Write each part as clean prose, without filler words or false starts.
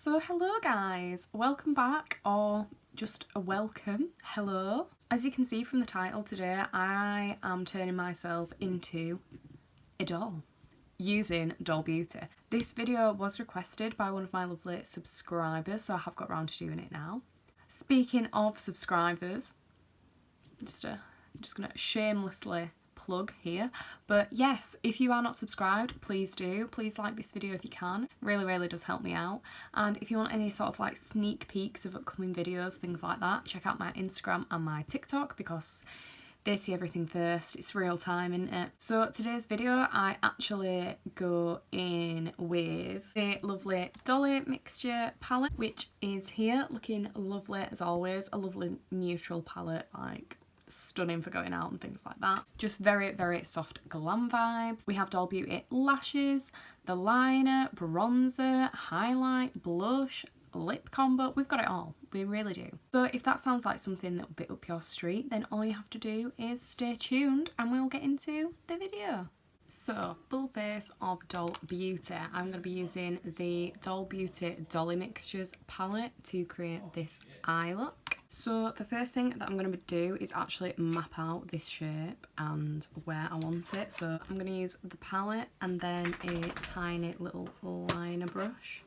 So hello guys, welcome back, or just a welcome, hello. As you can see from the title today, I am turning myself into a doll using Doll Beauty. This video was requested by one of my lovely subscribers, so I have got round to doing it now. Speaking of subscribers, I'm just gonna shamelessly plug here, but yes, if you are not subscribed, please do. Please like this video if you can. Really does help me out. And if you want any sort of like sneak peeks of upcoming videos, things like that, check out my Instagram and my TikTok because they see everything first. It's real time, isn't it? So today's video, I actually go in with the lovely Dolly Mixture palette, which is here, looking lovely as always. A lovely neutral palette, like stunning for going out and things like that. Just very soft glam vibes. We have Doll Beauty lashes, the liner, bronzer, highlight, blush, lip combo. We've got it all. We really do. So if that sounds like something that will be up your street, then all you have to do is stay tuned and we'll get into the video. So, full face of Doll Beauty. I'm going to be using the Doll Beauty Dolly Mixtures palette to create this eye look. So the first thing that I'm going to do is actually map out this shape and where I want it. So I'm going to use the palette and then a tiny little liner brush.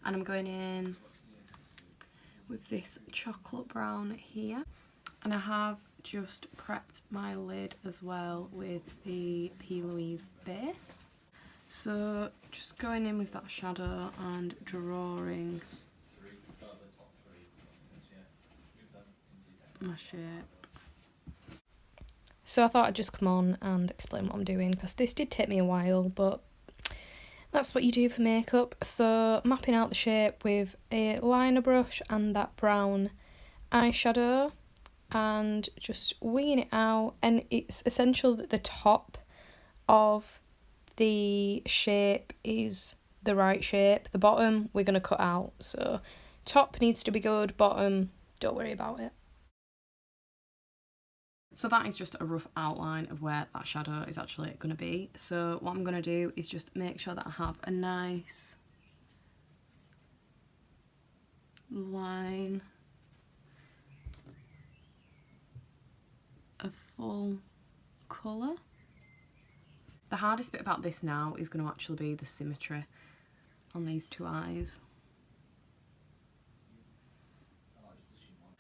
And I'm going in with this chocolate brown here. And I have just prepped my lid as well with the P. Louise base. So just going in with that shadow and drawing my shape. So I thought I'd just come on and explain what I'm doing because this did take me a while, but that's what you do for makeup. So mapping out the shape with a liner brush and that brown eyeshadow and just winging it out, and it's essential that the top of the shape is the right shape. The bottom we're going to cut out, so top needs to be good, bottom don't worry about it. So that is just a rough outline of where that shadow is actually going to be. So what I'm going to do is just make sure that I have a nice line, a full colour. The hardest bit about this now is going to actually be the symmetry on these two eyes.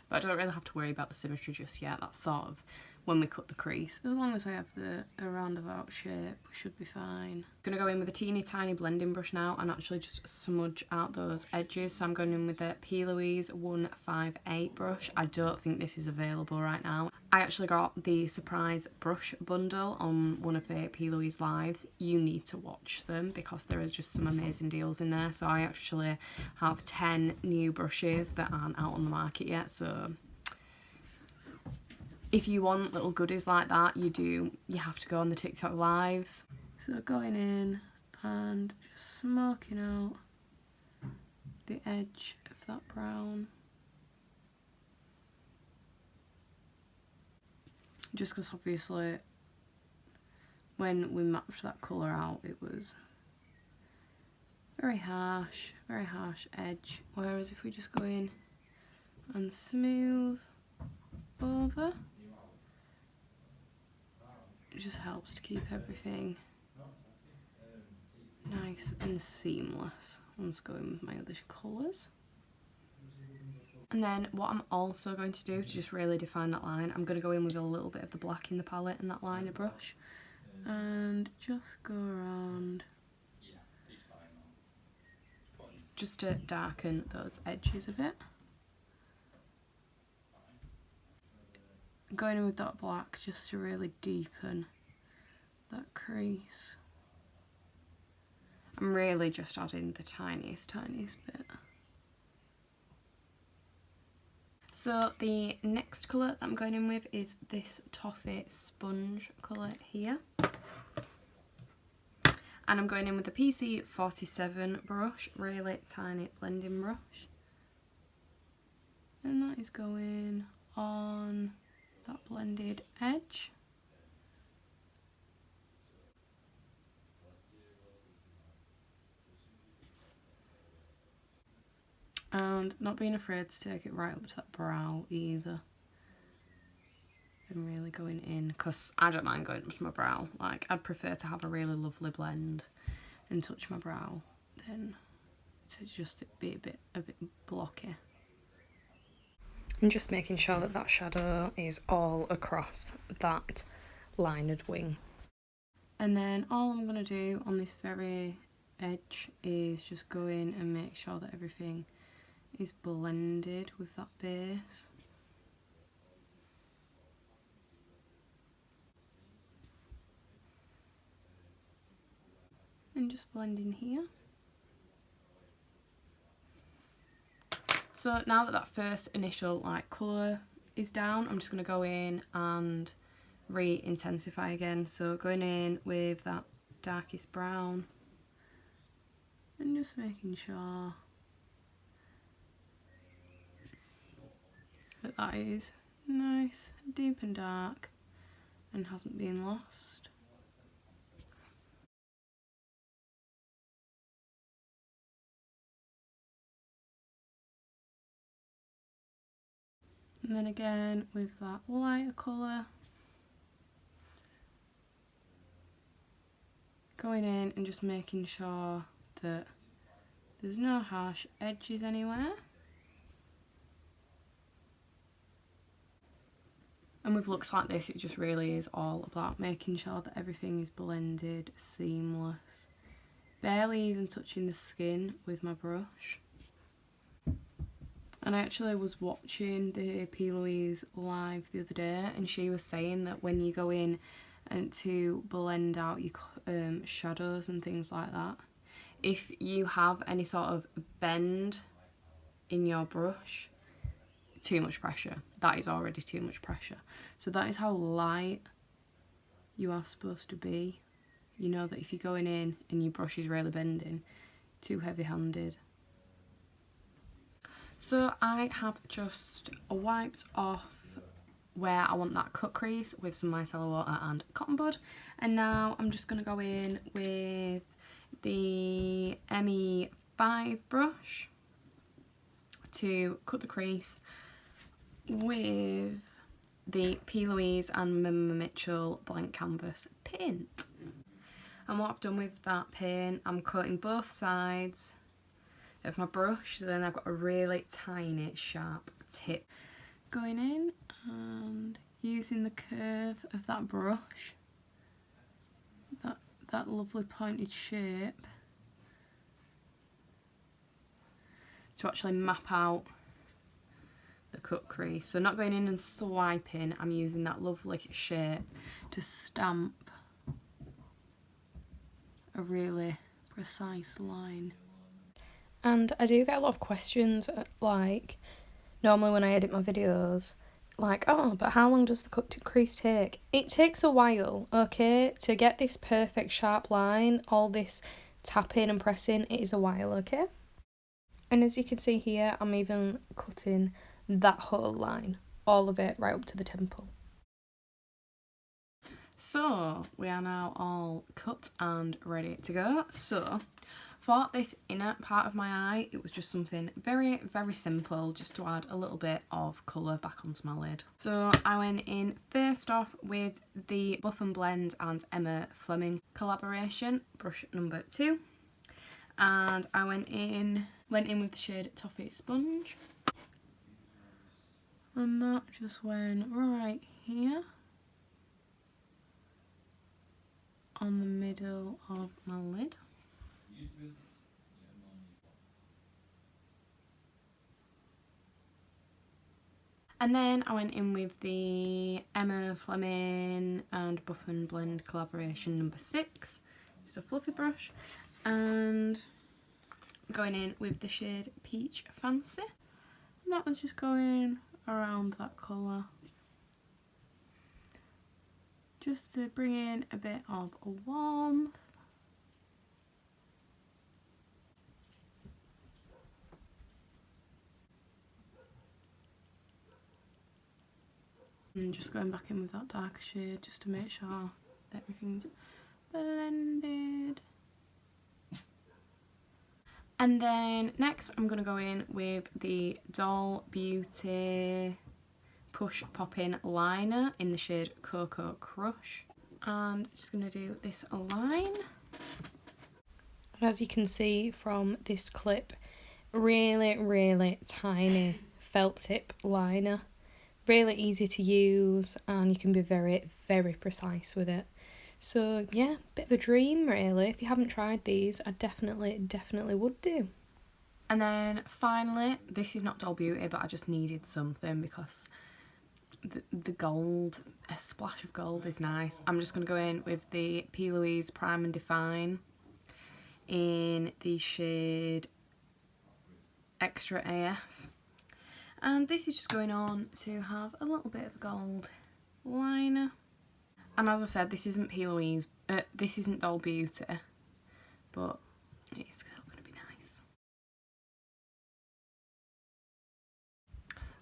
But I don't really have to worry about the symmetry just yet. That's sort of when we cut the crease. As long as I have a roundabout shape, we should be fine. I'm going to go in with a teeny tiny blending brush now and actually just smudge out those edges. So I'm going in with a P. Louise 158 brush. I don't think this is available right now. I actually got the surprise brush bundle on one of the P. Louise lives. You need to watch them because there is just some amazing deals in there. So I actually have 10 new brushes that aren't out on the market yet. So if you want little goodies like that, you have to go on the TikTok lives. So going in and just smoking out the edge of that brown. Just because obviously when we mapped that colour out, it was very harsh edge. Whereas if we just go in and smooth over, it just helps to keep everything nice and seamless. I'm just going with my other colours. And then what I'm also going to do to just really define that line, I'm going to go in with a little bit of the black in the palette and that liner brush and just go around just to darken those edges a bit. Going in with that black just to really deepen that crease. I'm really just adding the tiniest bit. So the next colour that I'm going in with is this Toffee Sponge colour here. And I'm going in with the PC47 brush, really tiny blending brush. And that is going on that blended edge. And not being afraid to take it right up to that brow either. And really going in, because I don't mind going up to my brow. Like, I'd prefer to have a really lovely blend and touch my brow than to just be a bit blocky. I'm just making sure that that shadow is all across that lined wing. And then all I'm going to do on this very edge is just go in and make sure that everything is blended with that base. And just blend in here. So now that that first initial like colour is down, I'm just going to go in and re-intensify again. So going in with that darkest brown and just making sure that that is nice, deep and dark and hasn't been lost. And then again with that lighter colour, going in and just making sure that there's no harsh edges anywhere. And with looks like this, it just really is all about making sure that everything is blended, seamless. Barely even touching the skin with my brush. And I actually was watching the P. Louise live the other day, and she was saying that when you go in and to blend out your shadows and things like that, if you have any sort of bend in your brush, too much pressure. That is already too much pressure. So that is how light you are supposed to be. You know that if you're going in and your brush is really bending, too heavy-handed. So I have just wiped off where I want that cut crease with some micellar water and cotton bud, and now I'm just going to go in with the ME5 brush to cut the crease with the P. Louise and Mimma Mitchell blank canvas paint. And what I've done with that paint, I'm cutting both sides of my brush, so then I've got a really tiny sharp tip going in and using the curve of that brush, that lovely pointed shape, to actually map out the cut crease. So not going in and swiping, I'm using that lovely shape to stamp a really precise line. And I do get a lot of questions, like, normally when I edit my videos, like, oh, but how long does the cut crease take? It takes a while, okay? To get this perfect sharp line, all this tapping and pressing, it is a while, okay? And as you can see here, I'm even cutting that whole line, all of it right up to the temple. So we are now all cut and ready to go. So for this inner part of my eye, it was just something very, very simple, just to add a little bit of colour back onto my lid. So I went in first off with the Buff and Blend and Emma Fleming collaboration, brush number 2. And I went in with the shade Toffee Sponge. And that just went right here on the middle of my lid. And then I went in with the Emma Fleming and Buff and Blend collaboration number 6, just a fluffy brush, and going in with the shade Peach Fancy. And that was just going around that colour, just to bring in a bit of a warmth. And just going back in with that darker shade just to make sure that everything's blended. And then next I'm going to go in with the Doll Beauty Push Pop-In Liner in the shade Cocoa Crush. And just going to do this line. As you can see from this clip, really tiny felt tip liner. Really easy to use, and you can be very precise with it. So yeah, bit of a dream really. If you haven't tried these, I definitely would do. And then finally, this is not Doll Beauty, but I just needed something because the gold, a splash of gold is nice. I'm just going to go in with the P. Louise Prime and Define in the shade Extra AF. And this is just going on to have a little bit of a gold liner. And as I said, this isn't P. Louise, this isn't Doll Beauty, but it's still going to be nice.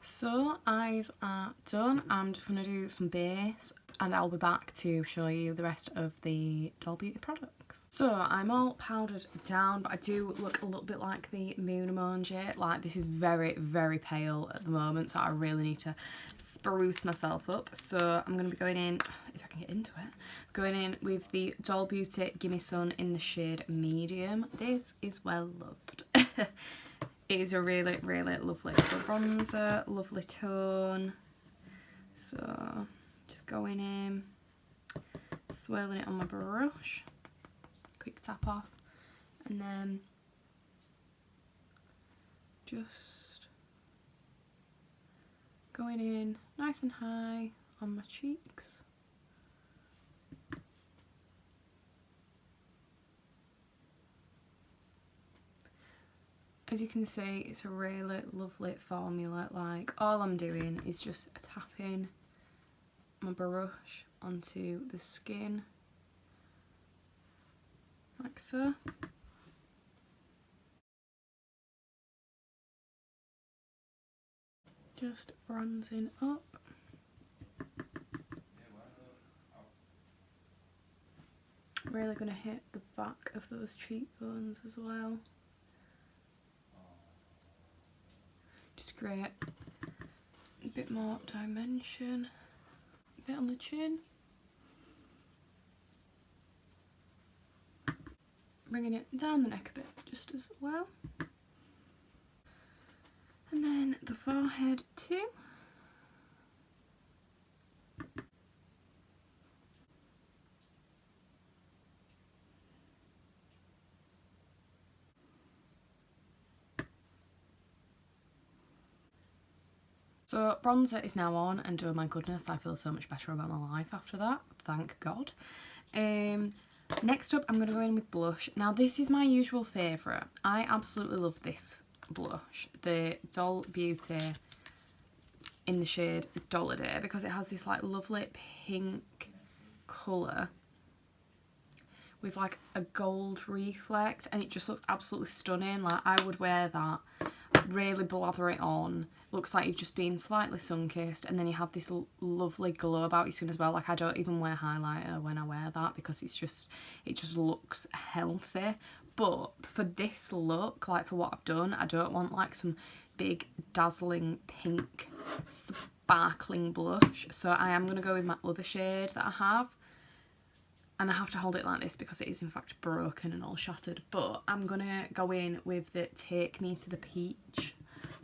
So eyes are done. I'm just going to do some base and I'll be back to show you the rest of the Doll Beauty products. So I'm all powdered down, but I do look a little bit like the Moon Emoji. Like, this is very pale at the moment, so I really need to spruce myself up. So I'm going to be going in, if I can get into it, going in with the Doll Beauty Gimme Sun in the shade Medium. This is well loved. It is a really lovely bronzer, lovely tone. So just going in, swirling it on my brush, quick tap off, and then just going in nice and high on my cheeks. As you can see, it's a really lovely formula. Like, all I'm doing is just tapping my brush onto the skin, like so. Just bronzing up. Really going to hit the back of those cheekbones as well. Just create a bit more dimension, a bit on the chin. Bringing it down the neck a bit just as well. And then the forehead too. So bronzer is now on, and oh my goodness, I feel so much better about my life after that, thank God. Next up, I'm going to go in with blush. Now this is my usual favourite. I absolutely love this blush, the Doll Beauty in the shade Dolliday, because it has this like lovely pink colour with like a gold reflect, and it just looks absolutely stunning. Like, I would wear that, really blather it on. Looks like you've just been slightly sun-kissed, and then you have this lovely glow about your skin as well. Like, I don't even wear highlighter when I wear that because it just looks healthy. But for this look, like for what I've done, I don't want like some big dazzling pink sparkling blush. So I am going to go with my other shade that I have. And I have to hold it like this because it is in fact broken and all shattered. But I'm going to go in with the Take Me to the Peach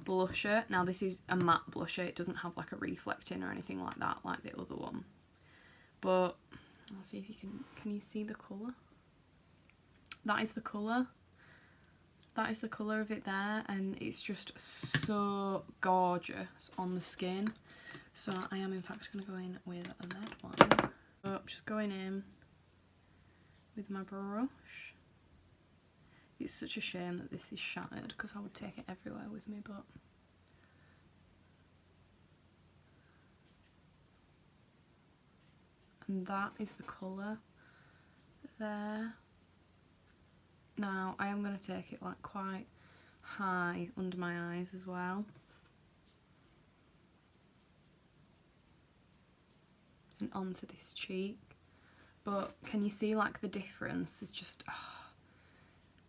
blusher. Now this is a matte blusher. It doesn't have like a reflecting or anything like that, like the other one. But I'll see if you can you see the colour? That is the colour. That is the colour of it there. And it's just so gorgeous on the skin. So I am in fact going to go in with that one. So just going in with my brush. It's such a shame that this is shattered because I would take it everywhere with me, but and that is the colour there. Now I am going to take it like quite high under my eyes as well, and onto this cheek. But can you see like the difference? It's just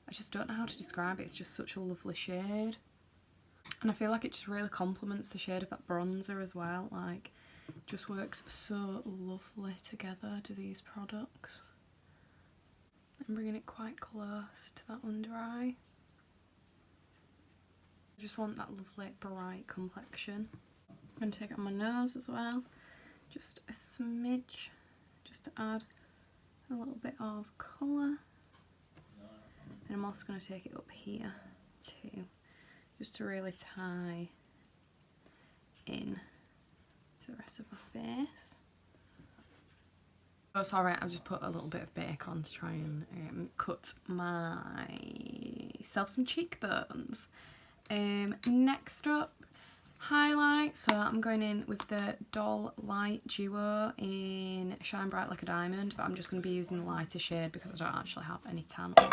I just don't know how to describe it. It's just such a lovely shade. And I feel like it just really complements the shade of that bronzer as well. Like, just works so lovely together, do these products. I'm bringing it quite close to that under eye. I just want that lovely bright complexion. I'm going to take it on my nose as well. Just a smidge, just to add a little bit of colour. And I'm also going to take it up here too, just to really tie in to the rest of my face. Oh, sorry, I've just put a little bit of bake on to try and cut myself some cheekbones. Next up, highlight. So I'm going in with the Doll Light Duo in Shine Bright Like a Diamond, but I'm just going to be using the lighter shade because I don't actually have any tan on.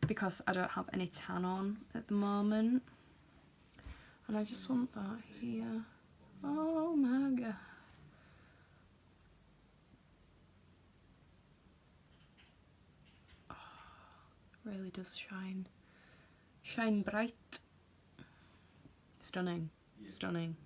Because I don't have any tan on at the moment. And I just want that here. Oh my god. Oh, really does shine. Shine bright. Stunning. Stunning.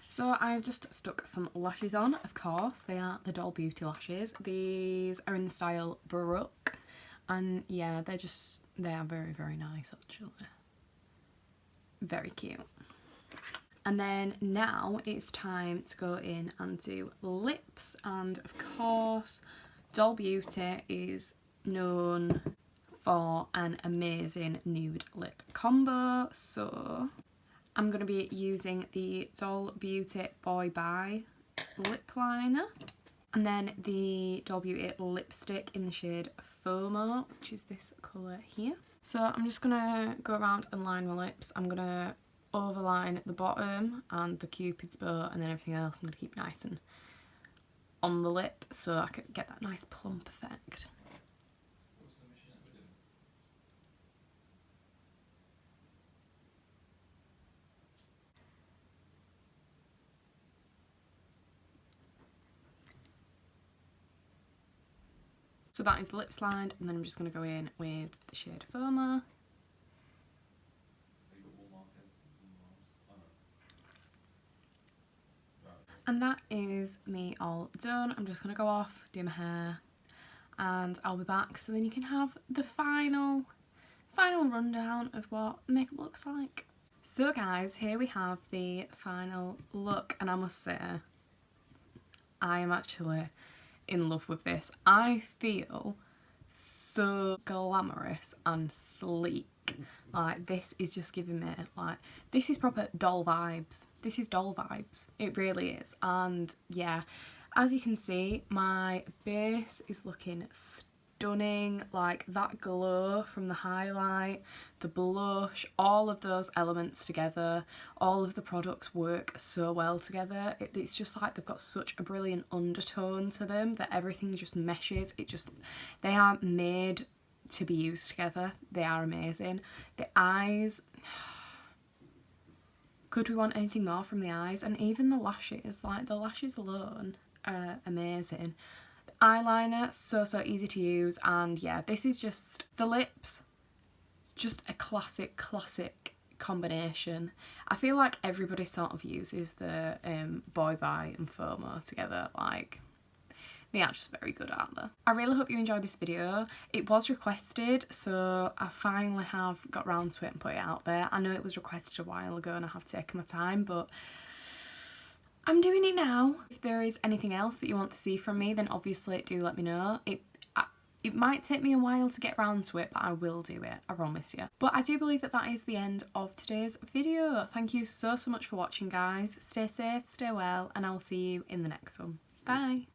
So I've just stuck some lashes on, of course. They are the Doll Beauty lashes. These are in the style Baroque. And yeah, they are very, very nice actually. Very cute. And then now it's time to go in and do lips. And of course, Doll Beauty is known for an amazing nude lip combo. So I'm going to be using the Doll Beauty Boy Bye lip liner. And then the Doll Beauty lipstick in the shade FOMO, which is this colour here. So I'm just going to go around and line my lips. I'm going to overline the bottom and the Cupid's bow, and then everything else I'm going to keep nice and on the lip so I can get that nice plump effect. So that is the lips lined, and then I'm just going to go in with the shade FOMO. And that is me all done. I'm just going to go off, do my hair, and I'll be back so then you can have the final rundown of what makeup looks like. So guys, here we have the final look, and I must say, I am actually in love with this. I feel so glamorous and sleek. Like, this is just giving me, like, this is proper doll vibes. This is doll vibes. It really is. And yeah, as you can see, my base is looking stunning. Like, that glow from the highlight, the blush, all of those elements together, all of the products work so well together. It's just like they've got such a brilliant undertone to them that everything just meshes. They are made to be used together. They are amazing. The eyes, could we want anything more from the eyes? And even the lashes, like the lashes alone are amazing. The eyeliner, so easy to use. And yeah, this is just, the lips, just a classic combination. I feel like everybody sort of uses the Boy Bye and FOMO together. Like, they are just very good, aren't they? I really hope you enjoyed this video. It was requested, so I finally have got round to it and put it out there. I know it was requested a while ago and I have taken my time, but I'm doing it now. If there is anything else that you want to see from me, then obviously do let me know. It might take me a while to get round to it, but I will do it, I promise you. But I do believe that that is the end of today's video. Thank you so much for watching, guys. Stay safe, stay well, and I'll see you in the next one. Bye!